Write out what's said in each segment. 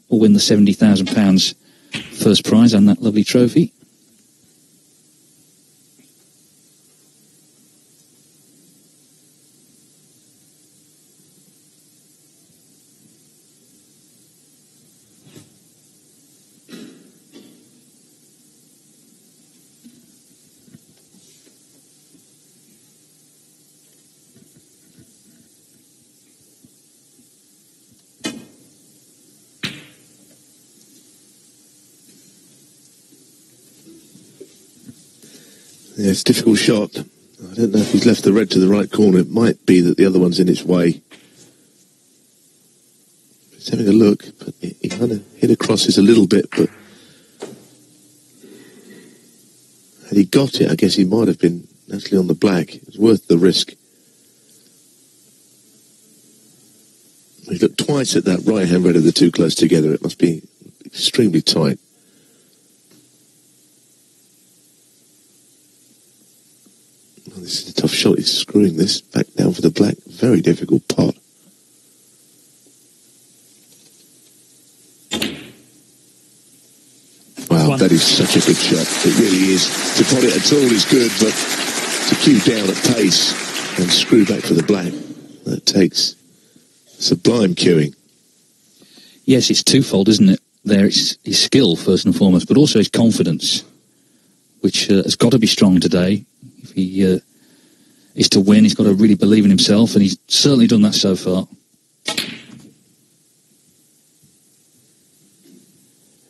will win the £70,000 first prize and that lovely trophy. Yeah, it's a difficult shot. I don't know if he's left the red to the right corner. It might be that the other one's in its way. He's having a look, but he kind of hit across it a little bit, but had he got it, I guess he might have been actually on the black. It was worth the risk. He looked twice at that right-hand red of the two close together. It must be extremely tight. Oh, this is a tough shot. He's screwing this back down for the black. Very difficult pot. Wow, that is such a good shot. It really is. To pot it at all is good, but to cue down at pace and screw back for the black, that takes sublime cueing. Yes, it's twofold, isn't it? There, it's his skill, first and foremost, but also his confidence, which has got to be strong today. If he is to win, he's got to really believe in himself, and he's certainly done that so far.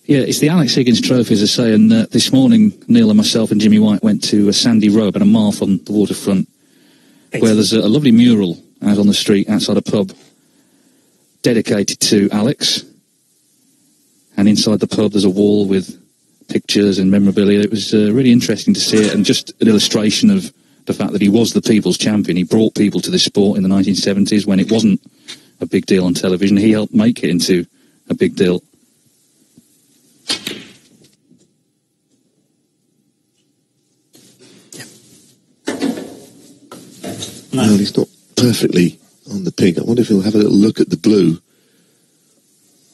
Yeah, it's the Alex Higgins Trophy, as I say, and this morning, Neil and myself and Jimmy White went to Sandy Row, about a mile from the waterfront, where there's a lovely mural out on the street outside a pub dedicated to Alex. And inside the pub, there's a wall with pictures and memorabilia. It was really interesting to see it, and just an illustration of the fact that he was the people's champion. He brought people to this sport in the 1970s when it wasn't a big deal on television. He helped make it into a big deal. Well, he's not perfectly on the pink. I wonder if he'll have a little look at the blue.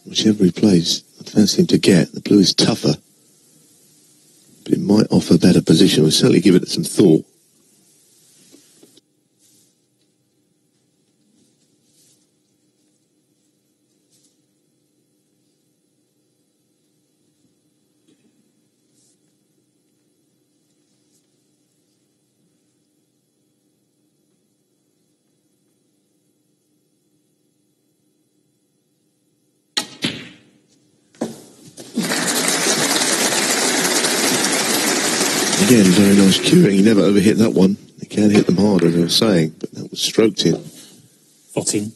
Whichever he plays, I fancy him to get. The blue is tougher, but it might offer better position. We'll certainly give it some thought. Again, very nice cueing. He never overhit that one. He can hit them hard, as I was saying, but that was stroked in. 14.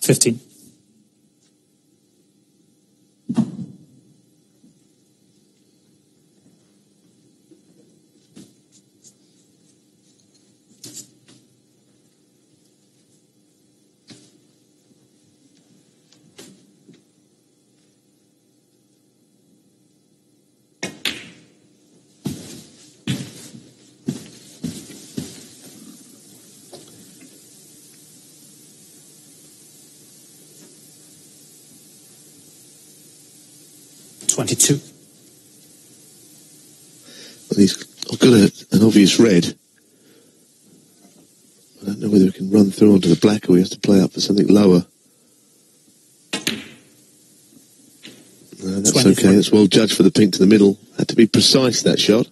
$15. $22. Well, he's got an obvious red. I don't know whether he can run through onto the black or he has to play up for something lower. No, that's 24. okay. That's well judged for the pink to the middle. Had to be precise, that shot.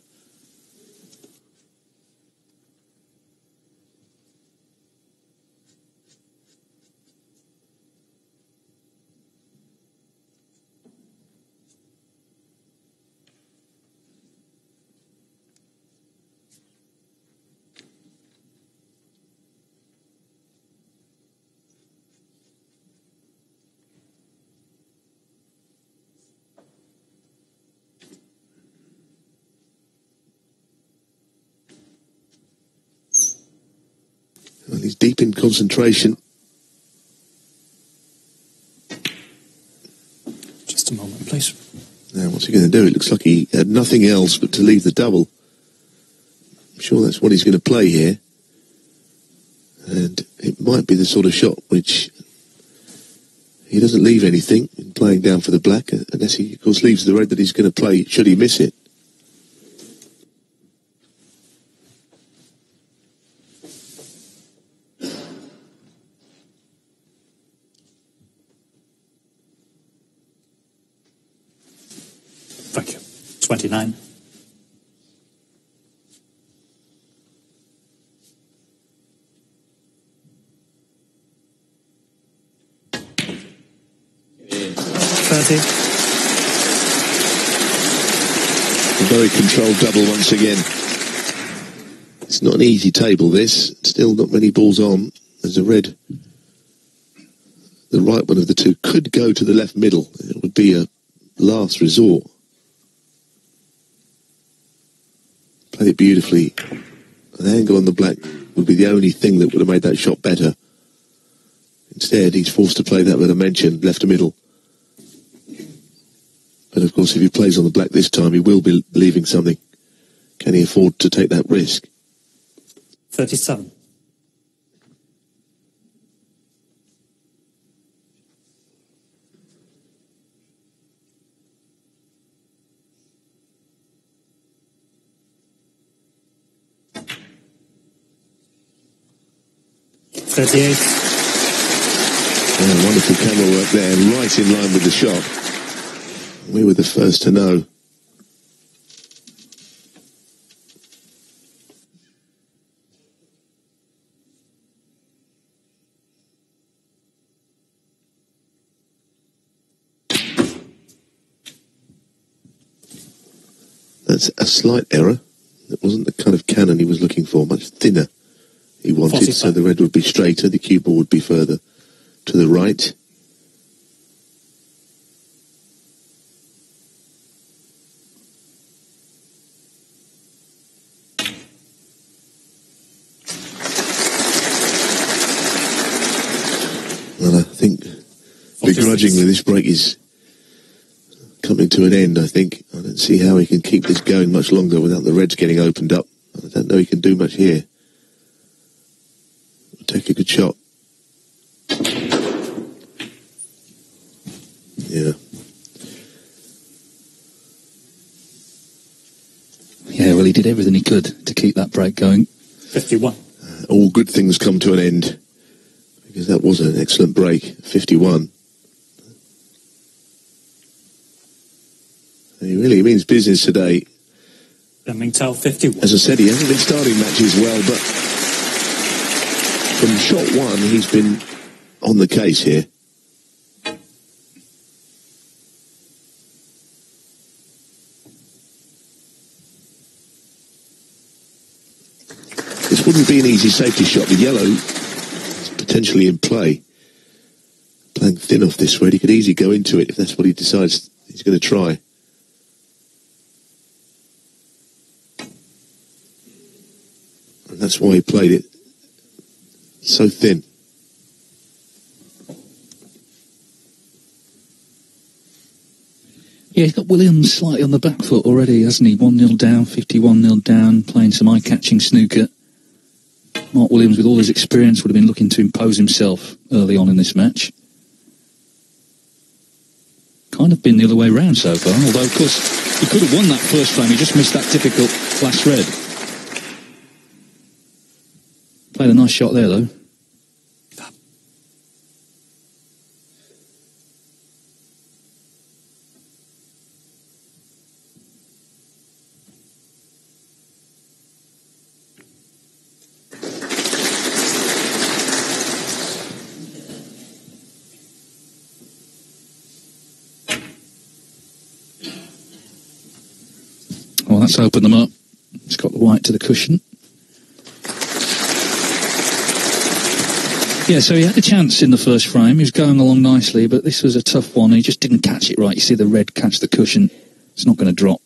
he's deep in concentration. Just a moment, please. Now, what's he going to do? It looks like he had nothing else but to leave the double. I'm sure that's what he's going to play here. And it might be the sort of shot which he doesn't leave anything in playing down for the black, unless he, of course, leaves the red that he's going to play should he miss it. Thank you. 29. A very controlled double once again. It's not an easy table, this. Still not many balls on. There's a red. The right one of the two could go to the left middle. It would be a last resort. Played it beautifully. An angle on the black would be the only thing that would have made that shot better. Instead, he's forced to play that that I mentioned, left to middle. But of course, if he plays on the black this time, he will be leaving something. Can he afford to take that risk? 37. Oh, wonderful camera work there, right in line with the shot. We were the first to know. That's a slight error. That wasn't the kind of cannon he was looking for, much thinner he wanted, 45. so the red would be straighter, the cue ball would be further to the right. Well, I think begrudgingly this break is coming to an end, I think. I don't see how he can keep this going much longer without the reds getting opened up. I don't know he can do much here. Take a good shot. Yeah. Yeah, well, he did everything he could to keep that break going. 51. All good things come to an end, because that was an excellent break. 51. And he really means business today. Bingtao 51. As I said, he hasn't been starting matches well, but from shot one, he's been on the case here. This wouldn't be an easy safety shot. The yellow is potentially in play. Playing thin off this red, he could easily go into it if that's what he decides he's going to try. And that's why he played it so thin. Yeah, he's got Williams slightly on the back foot already, hasn't he? 1-0 down, 51-0 down, playing some eye-catching snooker. Mark Williams, with all his experience, would have been looking to impose himself early on in this match. Kind of been the other way round so far, although, of course, he could have won that first frame. He just missed that difficult last red. Played a nice shot there, though. Well, that's opened them up. It's got the white to the cushion. Yeah, so he had a chance in the first frame. He was going along nicely, but this was a tough one. He just didn't catch it right. You see the red catch the cushion. It's not going to drop.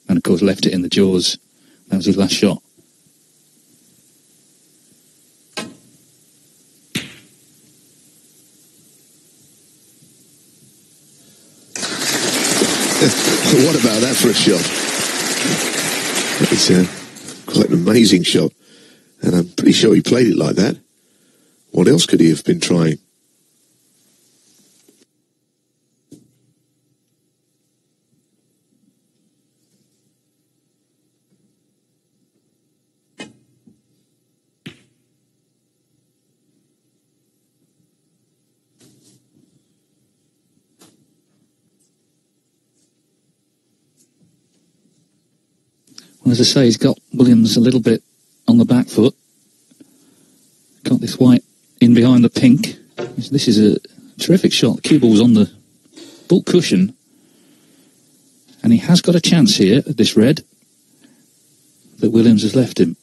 And, of course, left it in the jaws. That was his last shot. What about that for a shot? That is quite an amazing shot. And I'm pretty sure he played it like that. What else could he have been trying? Well, as I say, he's got Williams a little bit on the back foot. Got this white in behind the pink. This is a terrific shot. The cue ball was on the ball cushion. And he has got a chance here at this red that Williams has left him.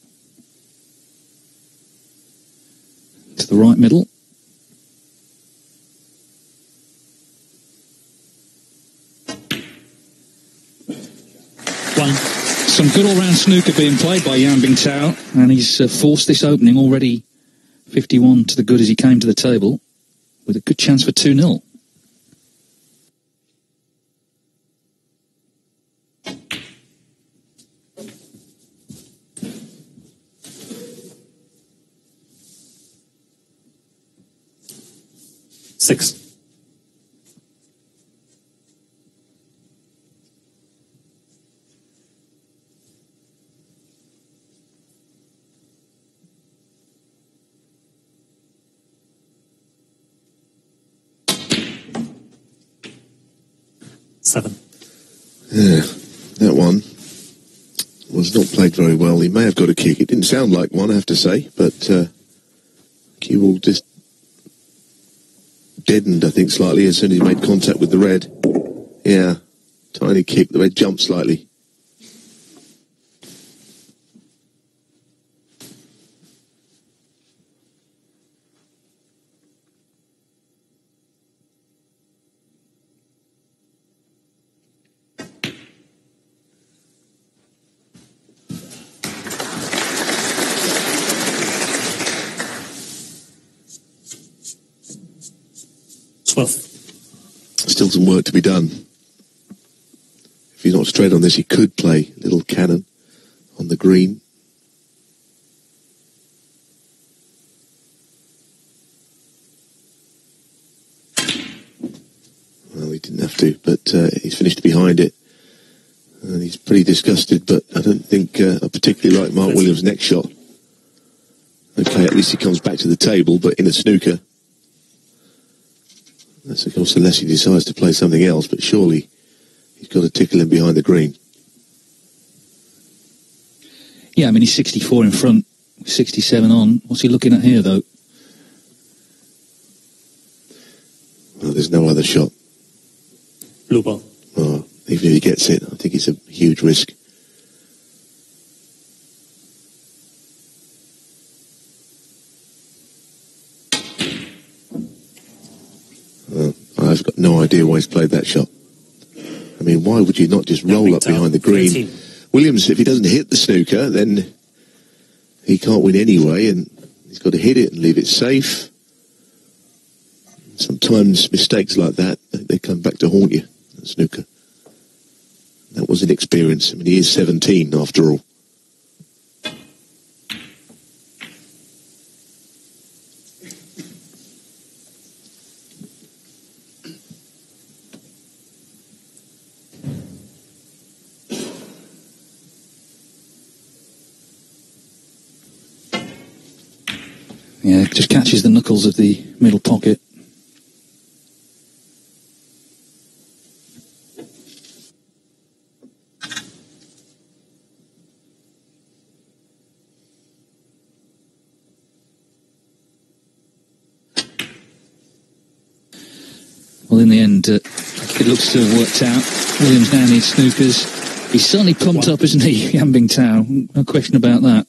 To the right middle. One. Some good all-round snooker being played by Bingtao, and he's forced this opening already 51 to the good as he came to the table, with a good chance for 2-0. Six. Seven. Yeah, that one was not played very well. He may have got a kick. It didn't sound like one, I have to say, but cue ball just deadened, I think, slightly as soon as he made contact with the red. Yeah, tiny kick. The red jumped slightly. Still some work to be done. If he's not straight on this, he could play little cannon on the green. Well, he didn't have to, but he's finished behind it. And he's pretty disgusted, but I don't think I particularly like Mark Williams' next shot. Okay, at least he comes back to the table, but in a snooker. That's, of course, unless he decides to play something else, but surely he's got to tickle him behind the green. Yeah, I mean, he's 64 in front, 67 on. What's he looking at here, though? Well, there's no other shot. Blue ball. Oh, even if he gets it, I think it's a huge risk. I've got no idea why he's played that shot. I mean, why would you not just roll up behind the green? 13. Williams, if he doesn't hit the snooker, then he can't win anyway, and he's got to hit it and leave it safe. Sometimes mistakes like that, they come back to haunt you, snooker. That was an experience. I mean, he is 17 after all. Yeah, just catches the knuckles of the middle pocket. Well, in the end, it looks to have worked out. Williams now needs snookers. He's certainly pumped up, isn't he, Bingtao? No question about that.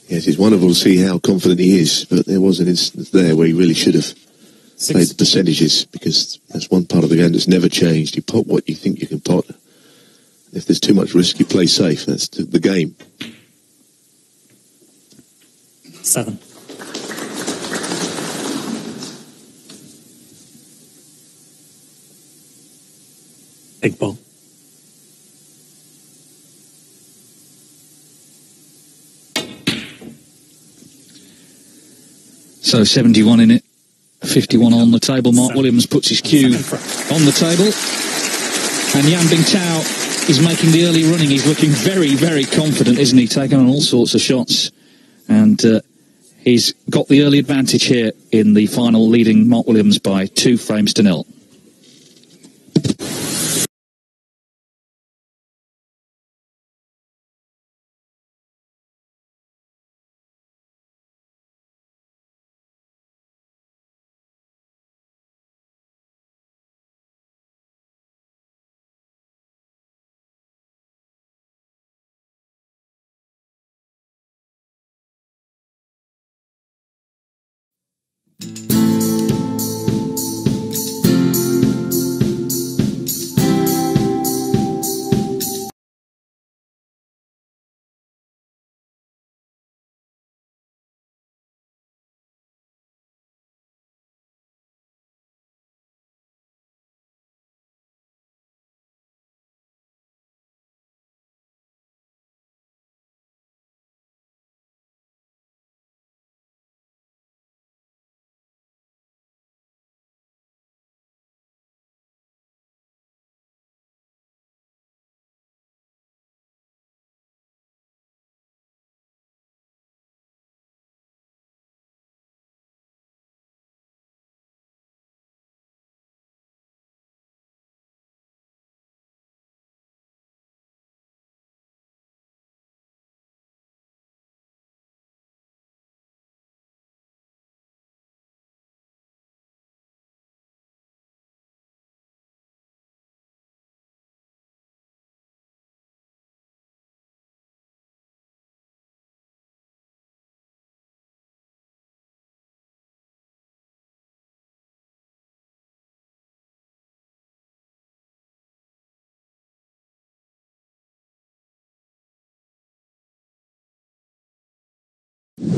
Yes, it's wonderful to see how confident he is, but there was an instance there where he really should have played the percentages, because that's one part of the game that's never changed. You pot what you think you can pot. If there's too much risk, you play safe. That's the game. 7. Big ball. So 71 in it, 51 on the table. Mark Williams puts his cue on the table. And Yan Bingtao is making the early running. He's looking very, very confident, isn't he? Taking on all sorts of shots. And he's got the early advantage here in the final, leading Mark Williams by 2 frames to 0.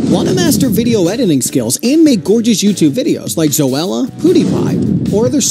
Want to master video editing skills and make gorgeous YouTube videos like Zoella, PewDiePie, or other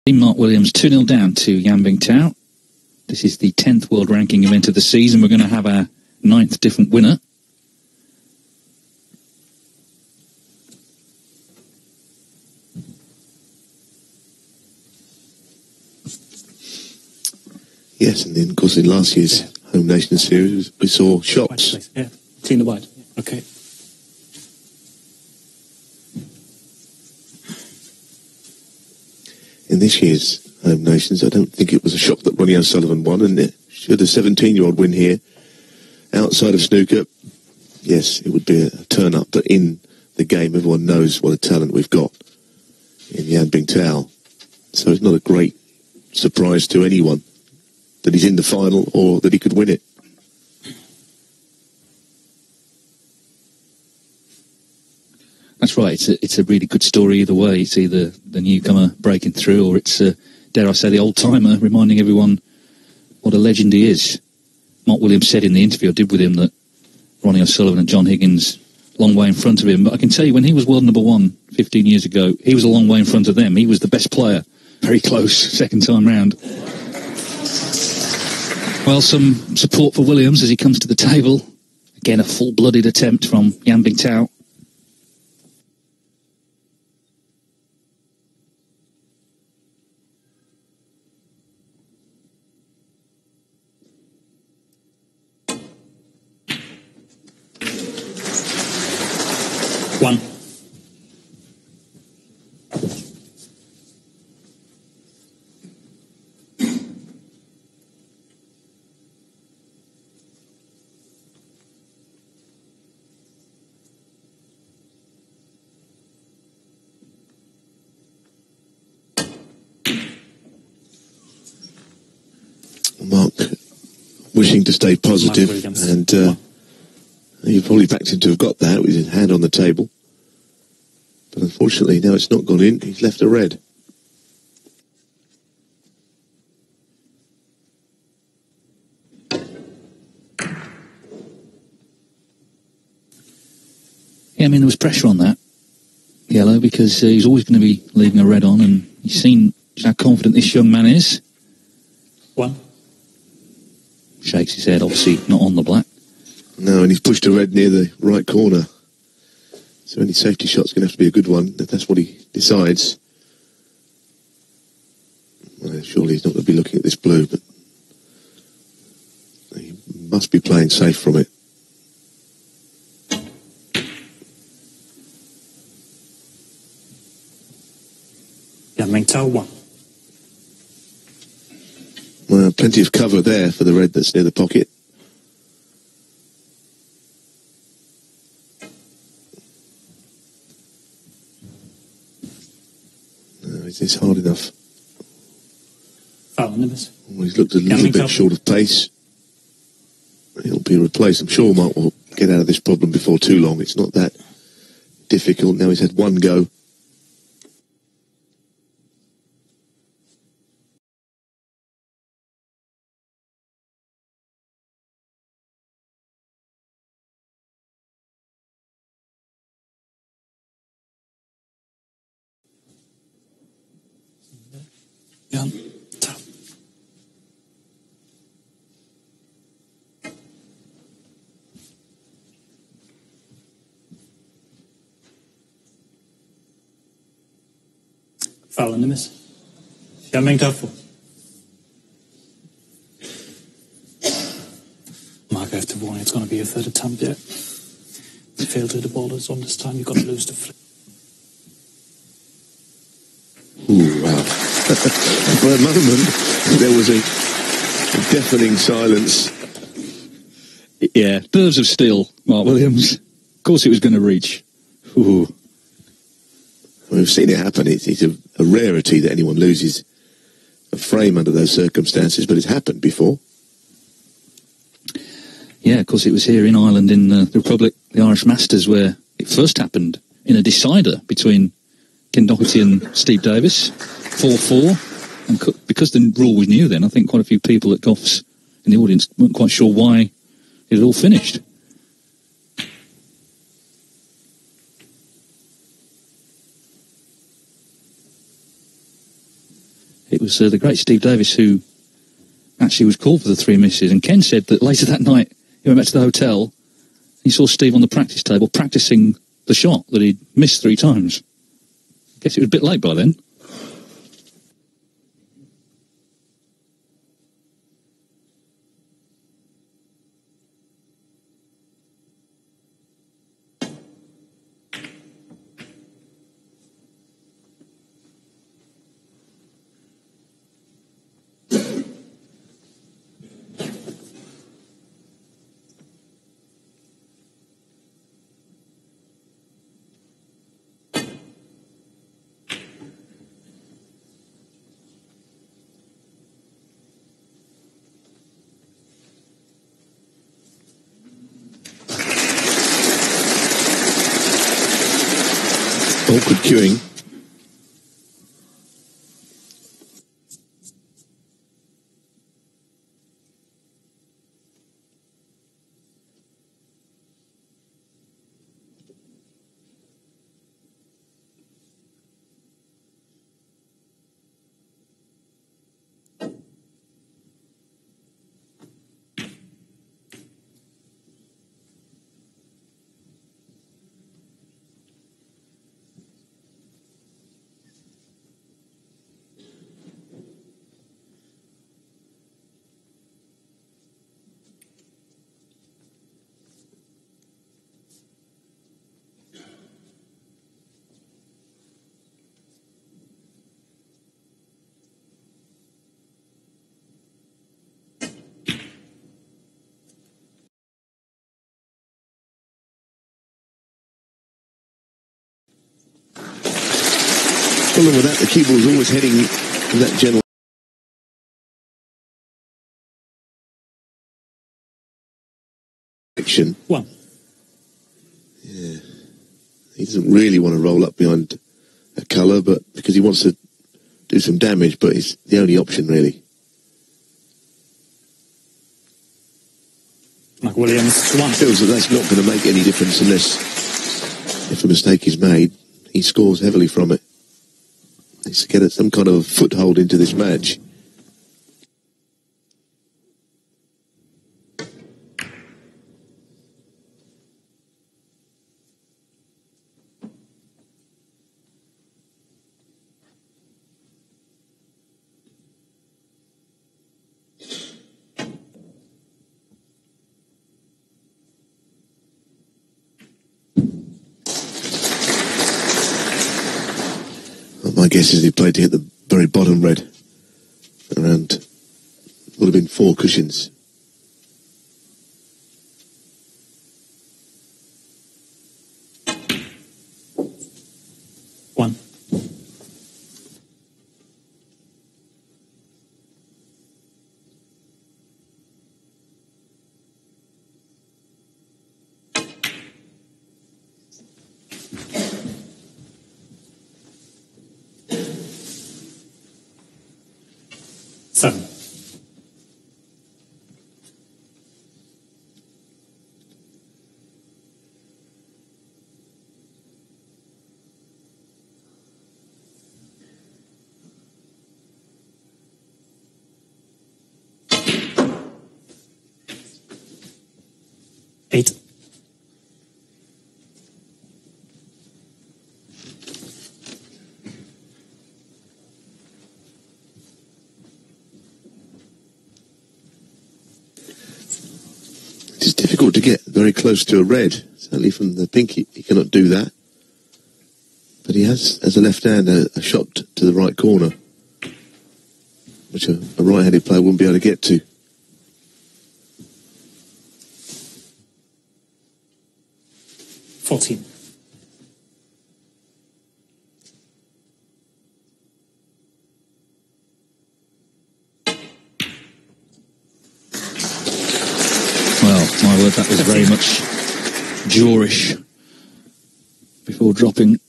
Mark Williams 2-0 down to Yan Bingtao. This is the 10th world ranking event of the season. We're going to have our 9th different winner. Yes, and then, of course, in last year's Home Nations Series, we saw shots. Yeah, clean the wide. Okay. In this year's Home Nations, I don't think it was a shock that Ronnie O'Sullivan won, and it should a 17-year-old win here outside of snooker, yes, it would be a turn-up. But in the game, everyone knows what a talent we've got in Yan Bingtao. So it's not a great surprise to anyone that he's in the final or that he could win it. That's right. It's a really good story either way. It's either the newcomer breaking through, or it's, dare I say, the old-timer reminding everyone what a legend he is. Mark Williams said in the interview I did with him that Ronnie O'Sullivan and John Higgins, long way in front of him. But I can tell you, when he was world number 1 15 years ago, he was a long way in front of them. He was the best player. Very close, second time round. Well, some support for Williams as he comes to the table. Again, a full-blooded attempt from Yan Bingtao. One. wishing to stay positive, and he probably backed him to have got that with his hand on the table. But unfortunately, now it's not gone in. He's left a red. Yeah, I mean, there was pressure on that yellow because he's always going to be leaving a red on, and he's seen how confident this young man is. 1. Shakes his head, obviously not on the black. No, and he's pushed a red near the right corner. So any safety shot's going to have to be a good one, if that's what he decides. Well, surely he's not going to be looking at this blue, but he must be playing safe from it. Yeah, Bingtao 1. Well, plenty of cover there for the red that's near the pocket. No, is this hard enough? Foul on the miss. Well, he's looked a little bit short of pace. He'll be replaced. I'm sure Mark will get out of this problem before too long. It's not that difficult. Now he's had one go. Yeah. Foul on the miss. Yeah, Bingtao 4. Mark, after warning, it's going to be a third attempt yet. If you fail to hit the boulders on this time, you've got to lose the flip. Ooh, wow. For a moment, there was a deafening silence. Yeah, nerves of steel, Mark Williams. Of course it was going to reach. Ooh. We've seen it happen. It's a rarity that anyone loses a frame under those circumstances, but it's happened before. Yeah, of course it was here in Ireland in the Republic, the Irish Masters, where it first happened in a decider between Ken Doherty and Steve Davis, 4-4. And because the rule was new then, I think quite a few people at Goffs in the audience weren't quite sure why it had all finished. It was the great Steve Davis who actually was called for the 3 misses. And Ken said that later that night, he went back to the hotel, he saw Steve on the practice table practicing the shot that he'd missed 3 times. I guess it was a bit late by then. Awkward queuing. Problem with that, the cue ball is always heading in that general action. One. Yeah. He doesn't really want to roll up behind a colour, but because he wants to do some damage, but it's the only option, really. Williams, one. Feels that that's not going to make any difference unless, if a mistake is made, he scores heavily from it. Needs to get some kind of a foothold into this match. My guess is he played to hit the very bottom red. Around, would have been 4 cushions. One. Seven. Eight. It's difficult to get very close to a red. Certainly from the pink, he cannot do that. But he has, as a left hand, a shot to the right corner, which a right-handed player wouldn't be able to get to. $14. Well, my word, that was very much Jorish before dropping.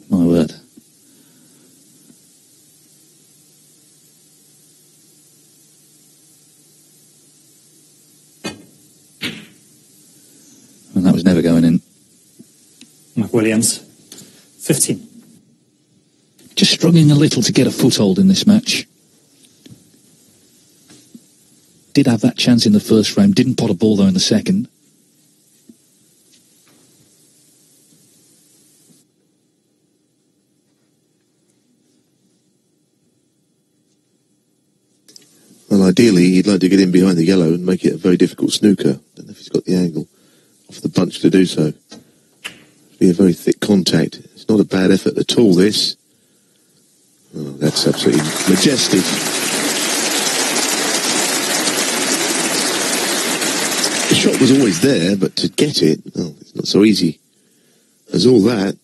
My word. And that was never going in. Williams, 15. Just struggling a little to get a foothold in this match. Did have that chance in the first frame, didn't pot a ball though in the second. Well, ideally, he'd like to get in behind the yellow and make it a very difficult snooker. Don't know if he's got the angle off the bunch to do so. It'd be a very thick contact. It's not a bad effort at all, this. Oh, that's absolutely majestic. The shot was always there, but to get it, oh, it's not so easy. There's all that.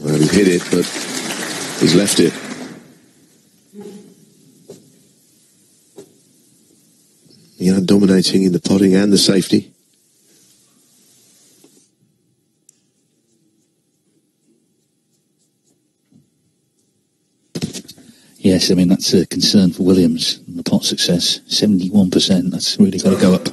Well, he hit it, but he's left it. Yeah, dominating in the potting and the safety. Yes, I mean, that's a concern for Williams and the pot success. 71%, that's really got to go up.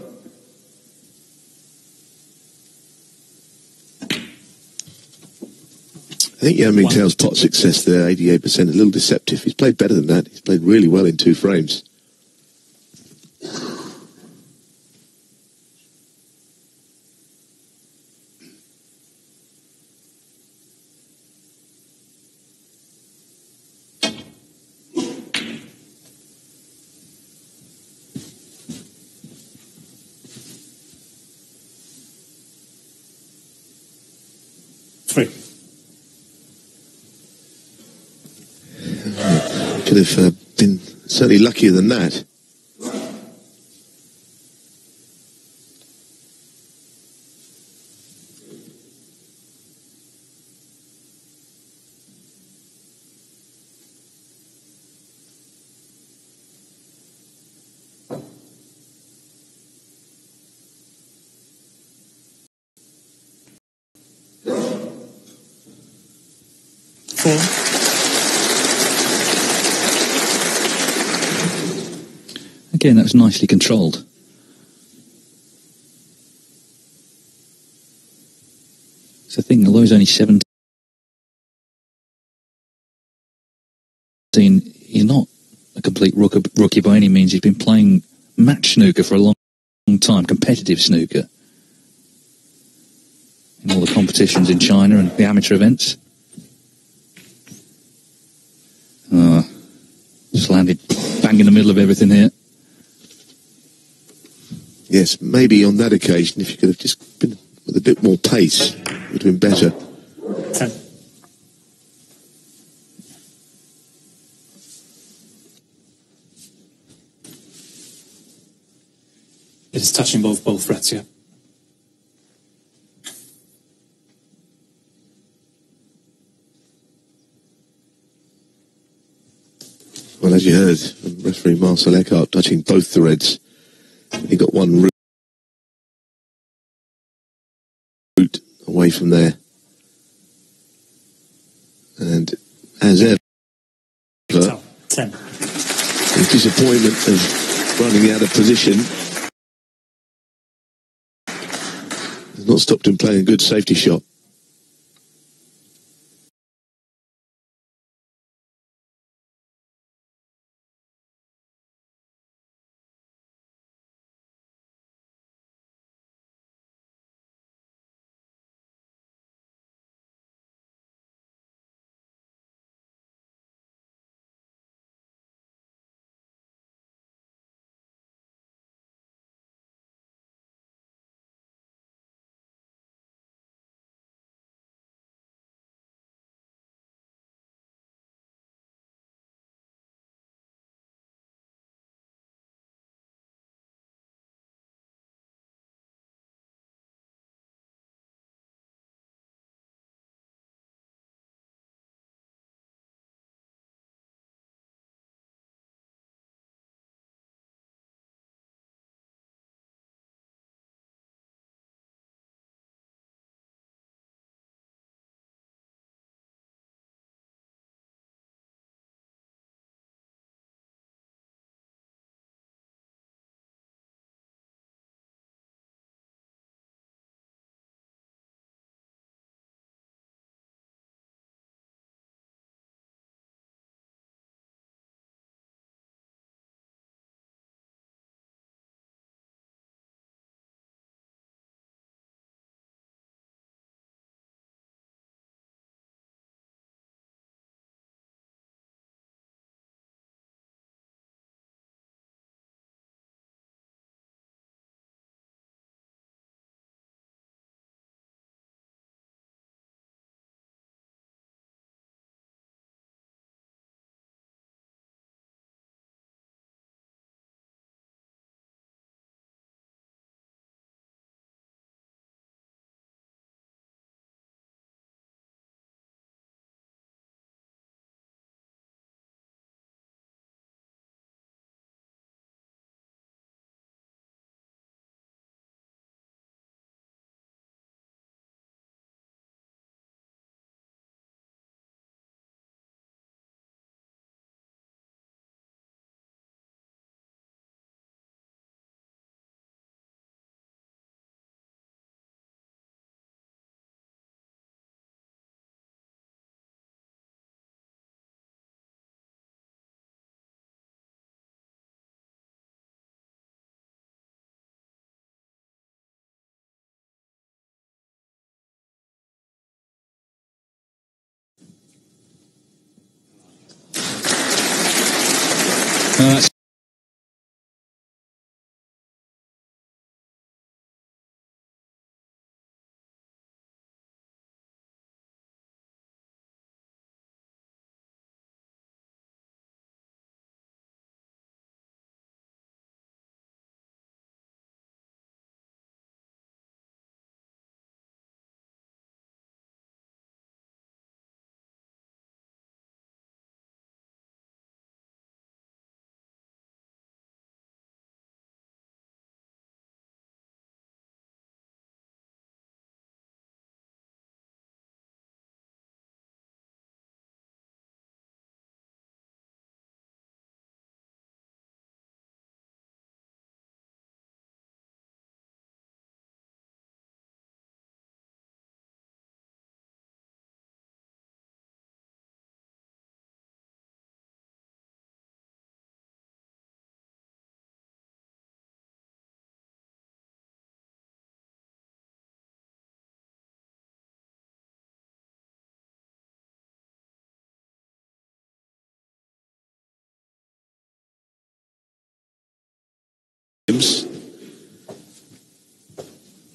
I think Bingtao's pot success there, 88%, a little deceptive. He's played better than that. He's played really well in 2 frames. Could have been certainly luckier than that. 4. Again, that was nicely controlled. It's the thing, although he's only 17, he's not a complete rookie by any means. He's been playing match snooker for a long time, competitive snooker, in all the competitions in China and the amateur events. Just landed bang in the middle of everything here. Yes, maybe on that occasion, if you could have just been with a bit more pace, it would have been better. 10. It is touching both frets, yeah. Well, as you heard from referee Marcel Eckhart touching both the reds, he got one route away from there. And as ever, 10. the disappointment of running out of position has not stopped him playing a good safety shot. That's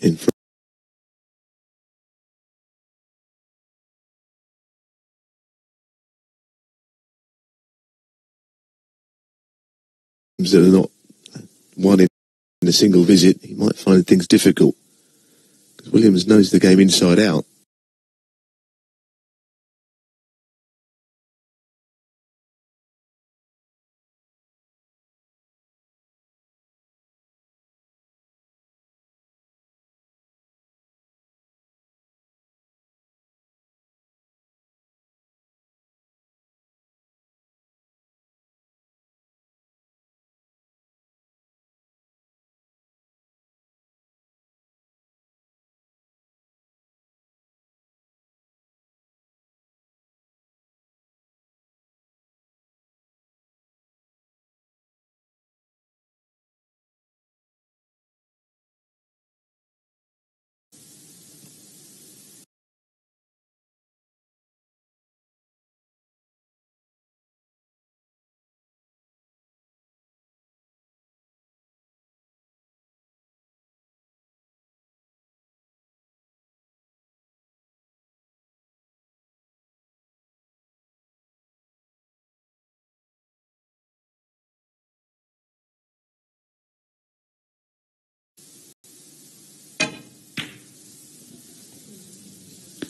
in front. That are not won in a single visit, he might find things difficult. Because Williams knows the game inside out.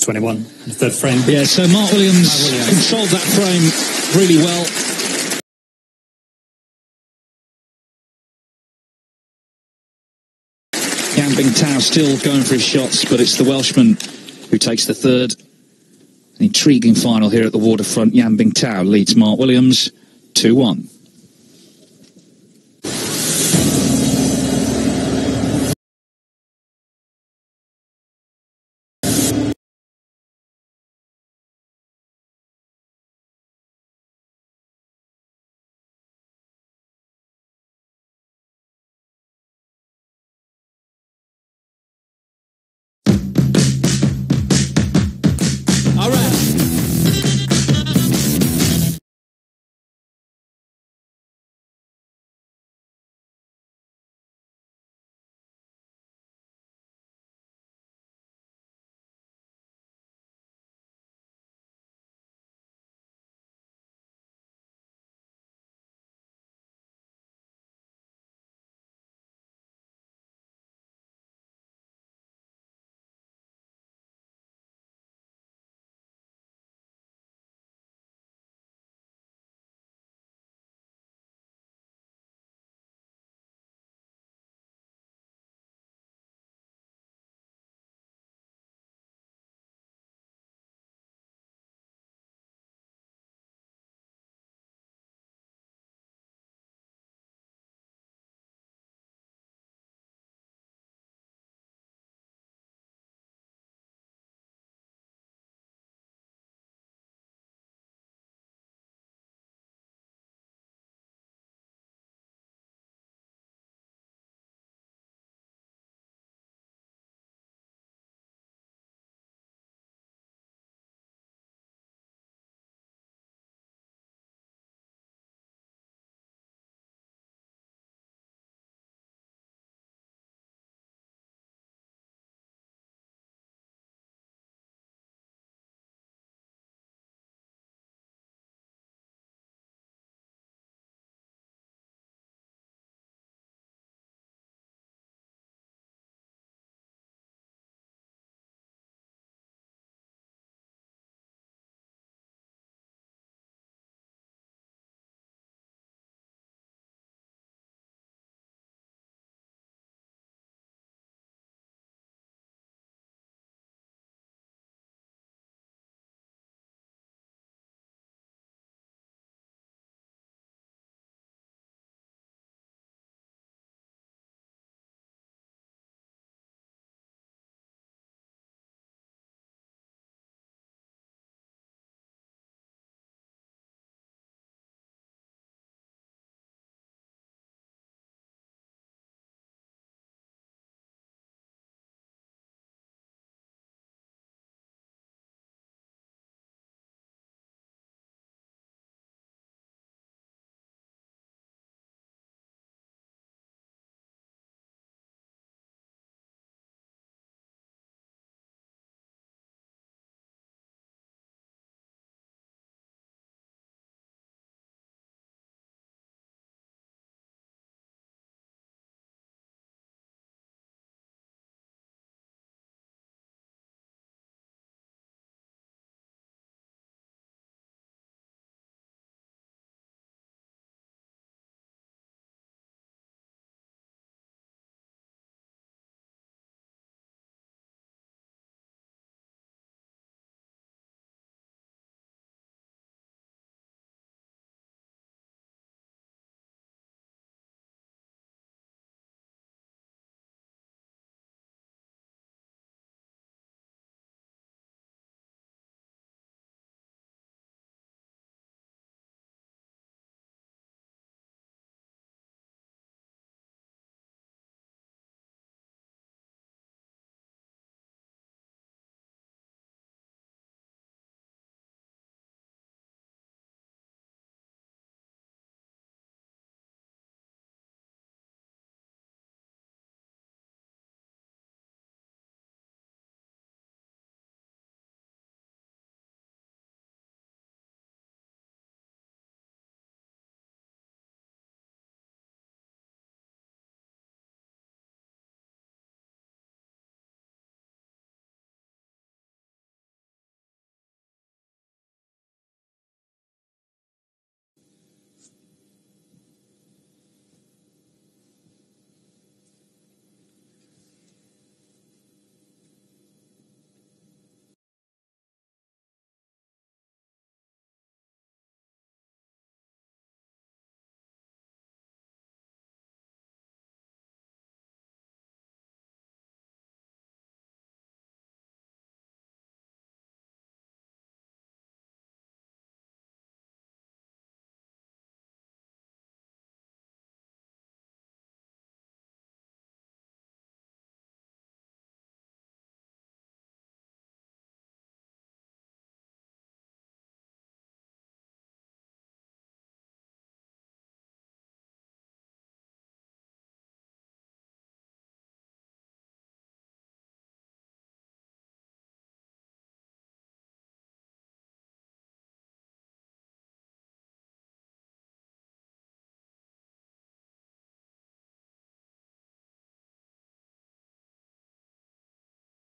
.21, the third frame. Yeah, so Mark Williams controlled that frame really well. Bingtao still going for his shots, but it's the Welshman who takes the third. An intriguing final here at the waterfront. Bingtao leads Mark Williams 2-1.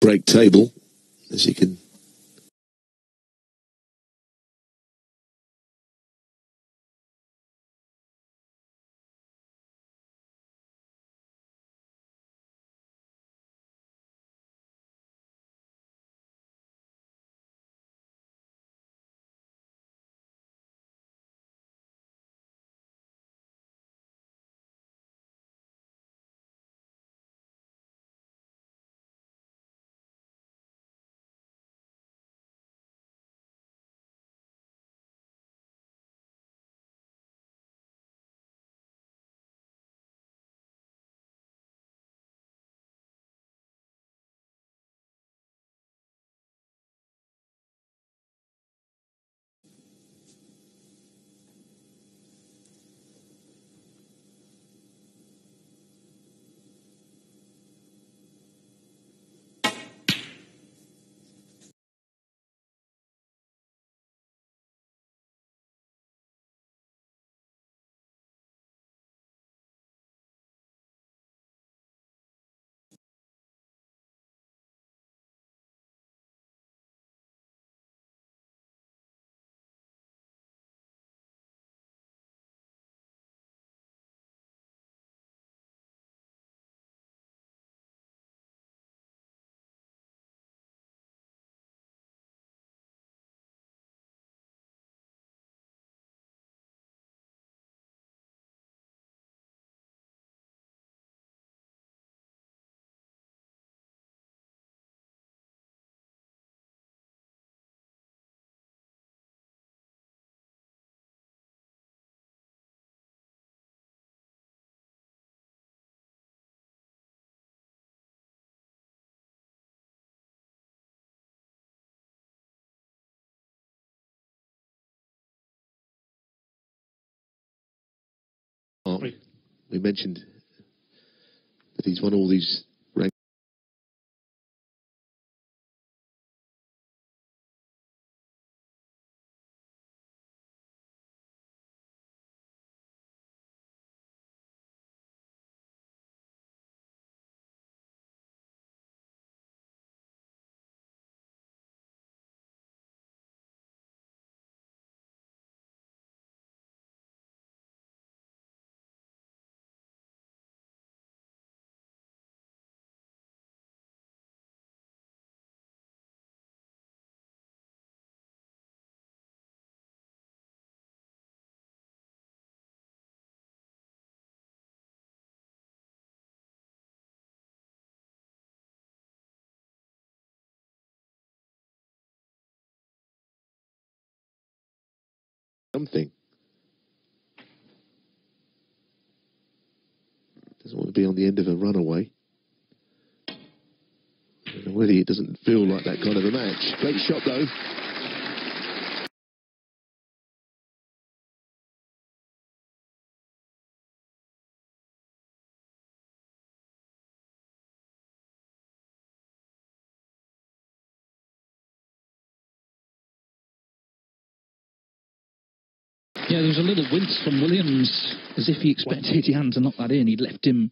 break table, as you can. We mentioned that he's won all these rankings. Something. Doesn't want to be on the end of a runaway. Already it doesn't feel like that kind of a match. Great shot though. Yeah, there was a little wince from Williams, as if he expected Jan to knock that in. He'd left him